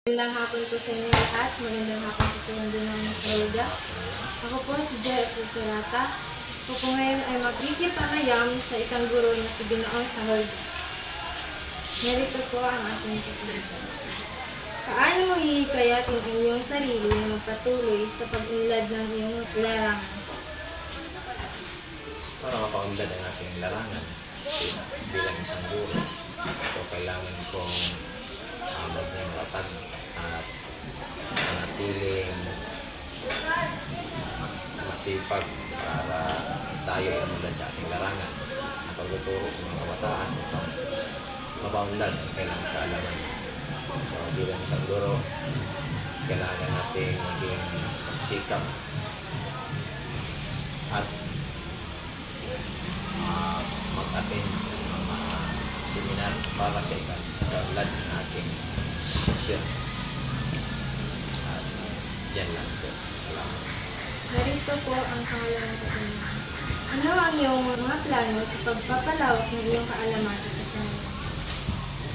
Magandang hapon po sa inyo lahat. Magandang hapon po sa inyo din ng Roda. Ako po si Jeff Serata. Ako po ngayon ay magkikipanayam sa isang guro na si Ginoong Sahol. Narito po ang ating tutulisan. Paano mo hihikayatin ang iyong sarili na magpatuloy sa pag-unlad ng iyong larangan? Para mapaunlad ang ating larangan bilang isang guro. So, kailangan kong maging matatag at manatiling masipag para tayo ay maunlad sa ating larangan. Ang pagtuturo sa mga kabataan upang mapaunlad ang kailangan kaalaman. So, bilang isang guro, kailangan natin maging magsikap at mag-attend ng mga seminar para sa ikaunlad ng ating misyon. At yan lang po. Salamat. Narito po ang pangalawang katanungan. Ano ang iyong mga plano sa pagpapalawak ng iyong kaalaman at kasanayan?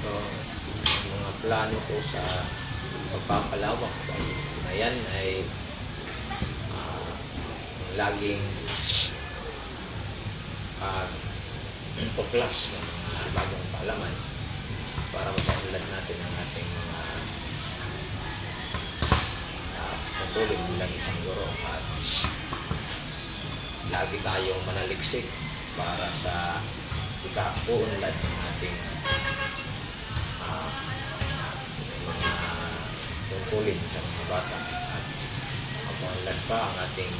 So, ang mga plano ko sa pagpapalawak sa kasanayan ay laging tuklas ng mga bagong kaalaman para mapaunlad natin ang ating mga patuloy bilang isang guro at lagi tayong manaliksik para sa ikaunlad ng ating mga tungkulin sa mga bata at mapaunlad pa ang ating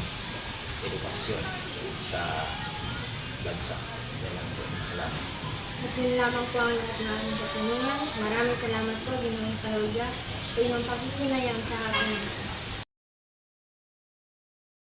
edukasyon sa bansa. Yan lang po. Salamat. At yun lamang po ang lahat ng ating katanungan. Maraming salamat po, Ginoong Sahol, sa inyong pakikinayang sa ating